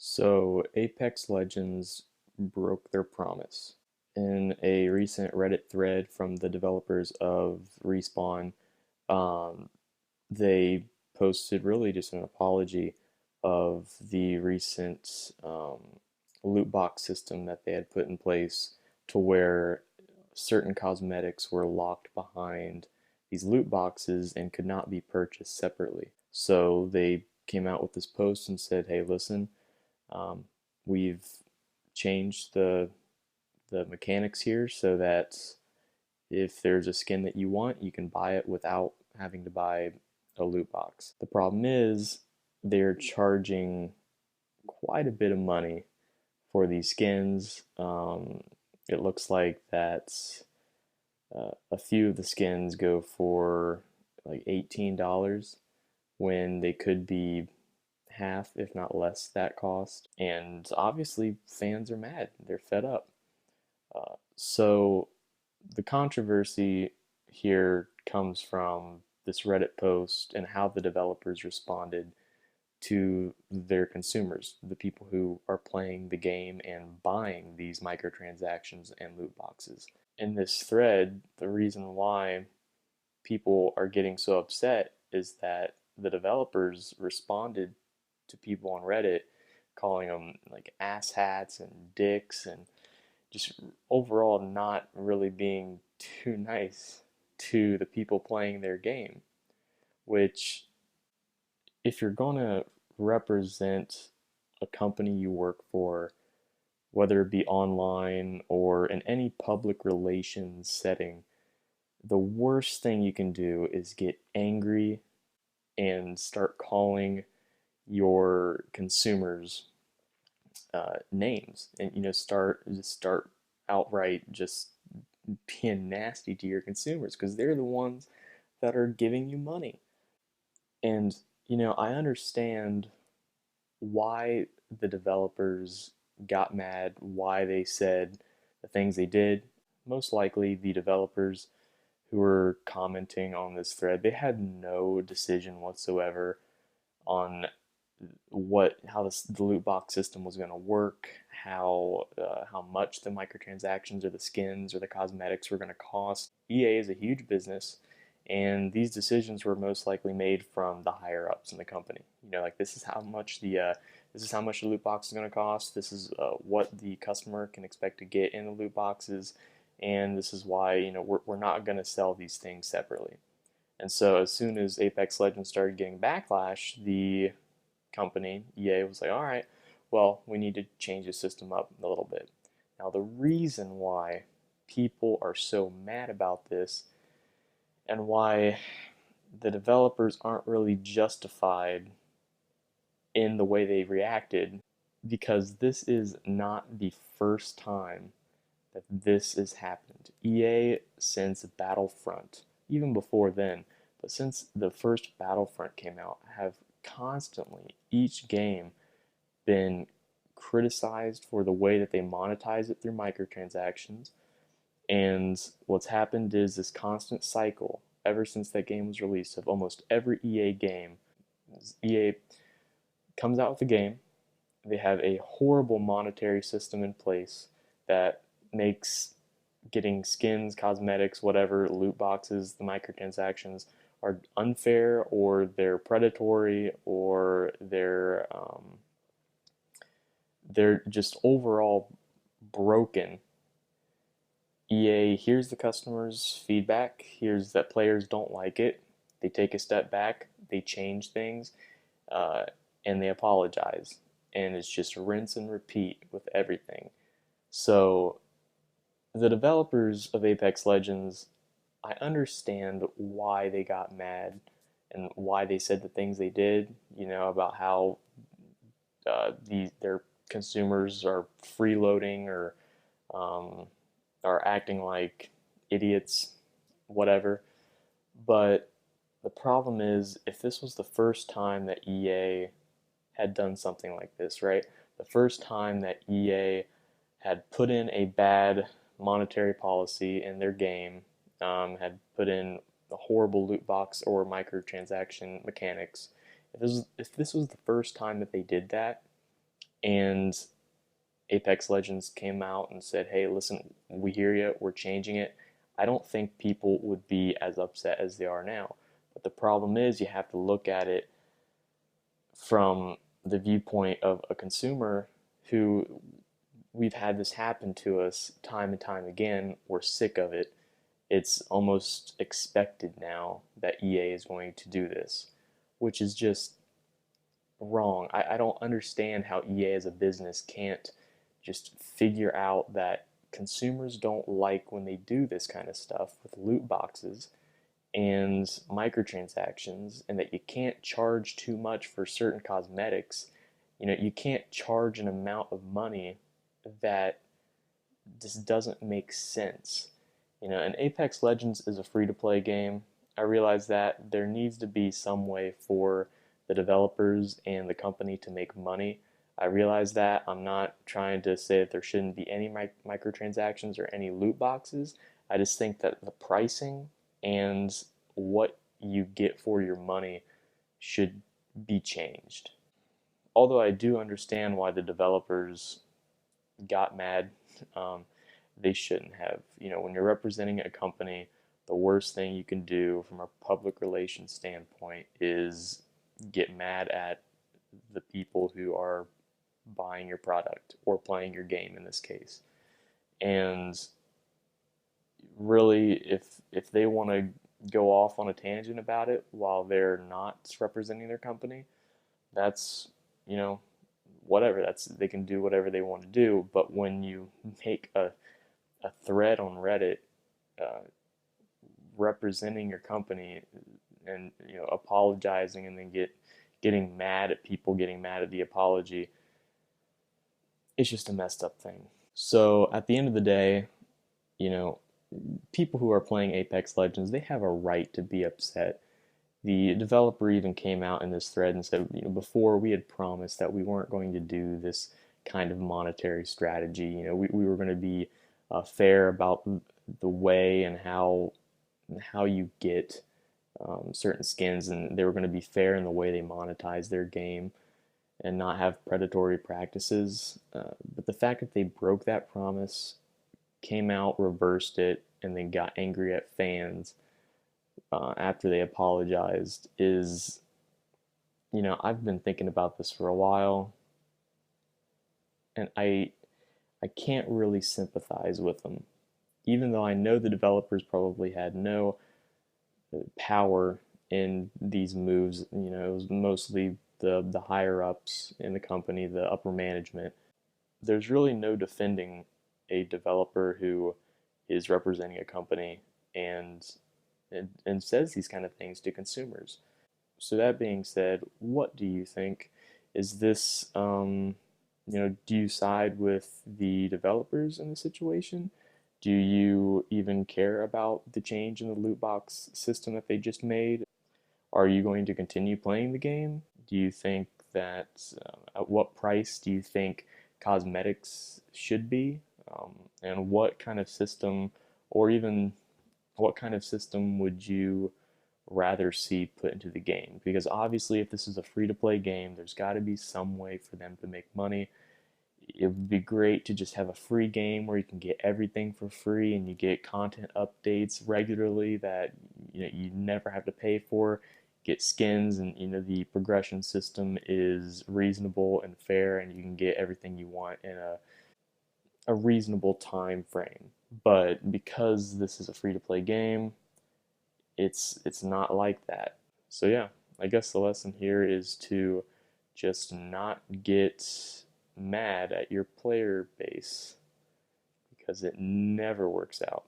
So, Apex Legends broke their promise. In a recent Reddit thread from the developers of Respawn, um, they posted really just an apology of the recent loot box system that they had put in place to where certain cosmetics were locked behind these loot boxes and could not be purchased separately. So they came out with this post and said, hey, listen, um, we've changed the mechanics here so that if there's a skin that you want, you can buy it without having to buy a loot box. The problem is they're charging quite a bit of money for these skins. It looks like that a few of the skins go for like $18 when they could be half, if not less, that cost. And obviously, fans are mad. They're fed up. So the controversy here comes from this Reddit post and how the developers responded to their consumers, the people who are playing the game and buying these microtransactions and loot boxes. In this thread, the reason why people are getting so upset is that the developers responded to people on Reddit calling them like asshats and dicks and just overall not really being too nice to the people playing their game. Which, if you're going to represent a company you work for, whether it be online or in any public relations setting, the worst thing you can do is get angry and start calling your consumers names, and start outright just being nasty to your consumers because they're the ones that are giving you money. And I understand why the developers got mad, why they said the things they did. Most likely the developers who were commenting on this thread, they had no decision whatsoever on how the loot box system was going to work, how much the microtransactions or the skins or the cosmetics were going to cost. EA is a huge business, and these decisions were most likely made from the higher ups in the company. Like this is how much the loot box is going to cost. This is what the customer can expect to get in the loot boxes, and this is why we're not going to sell these things separately. And so as soon as Apex Legends started getting backlash, the company, EA, was like, all right, well, we need to change the system up a little bit. Now, the reason why people are so mad about this and why the developers aren't really justified in the way they reacted, because this is not the first time that this has happened. EA, since Battlefront, even before then, but since the first Battlefront came out, have constantly, each game, been criticized for the way that they monetize it through microtransactions. And what's happened is this constant cycle ever since that game was released of almost every EA game. EA comes out with a game, they have a horrible monetary system in place that makes getting skins, cosmetics, whatever, loot boxes, the microtransactions are unfair, or they're predatory, or they're just overall broken. EA hears the customers' feedback, hears that players don't like it, they take a step back, they change things, uh, and they apologize. And it's just rinse and repeat with everything. So the developers of Apex Legends, I understand why they got mad and why they said the things they did, about how their consumers are freeloading or um, are acting like idiots, whatever. But the problem is, if this was the first time that EA had done something like this, right? The first time that EA had put in a bad monetary policy in their game, had put in a horrible loot box or microtransaction mechanics. If this was the first time that they did that, and Apex Legends came out and said, hey, listen, we hear you, we're changing it, I don't think people would be as upset as they are now. But the problem is, you have to look at it from the viewpoint of a consumer who, we've had this happen to us time and time again. We're sick of it. It's almost expected now that EA is going to do this, which is just wrong. I don't understand how EA as a business can't just figure out that consumers don't like when they do this kind of stuff with loot boxes and microtransactions, and that you can't charge too much for certain cosmetics. You know, you can't charge an amount of money that just doesn't make sense. You know, and Apex Legends is a free to play game. I realize that there needs to be some way for the developers and the company to make money. I realize that. I'm not trying to say that there shouldn't be any microtransactions or any loot boxes. I just think that the pricing and what you get for your money should be changed. Although I do understand why the developers got mad, um, they shouldn't have. You know, when you're representing a company, the worst thing you can do from a public relations standpoint is get mad at the people who are buying your product or playing your game in this case. And really, if they want to go off on a tangent about it while they're not representing their company, that's, you know, whatever. That's, they can do whatever they want to do. But when you make a thread on Reddit uh, representing your company, and you know, apologizing, and then getting mad at people getting mad at the apology, it's just a messed up thing. So at the end of the day, you know, people who are playing Apex Legends, they have a right to be upset. The developer even came out in this thread and said, you know, before we had promised that we weren't going to do this kind of monetary strategy. You know, we were going to be fair about the way and how you get certain skins, and they were going to be fair in the way they monetize their game and not have predatory practices. But the fact that they broke that promise, came out, reversed it, and then got angry at fans after they apologized is, you know, I've been thinking about this for a while, and I can't really sympathize with them, even though I know the developers probably had no power in these moves. You know, it was mostly the higher ups in the company, the upper management. There's really no defending a developer who is representing a company and and says these kind of things to consumers. So that being said, what do you think? Is this, you know, do you side with the developers in the situation? Do you even care about the change in the loot box system that they just made? Are you going to continue playing the game? Do you think that, at what price do you think cosmetics should be? And what kind of system, or even what kind of system would you rather see put into the game? Because obviously, if this is a free to play game, there's got to be some way for them to make money. It would be great to just have a free game where you can get everything for free and you get content updates regularly that, you know, you never have to pay for. Get skins, and you know, the progression system is reasonable and fair, and you can get everything you want in a reasonable time frame. But because this is a free to play game, it's not like that. So yeah, I guess the lesson here is to just not get mad at your player base, because it never works out.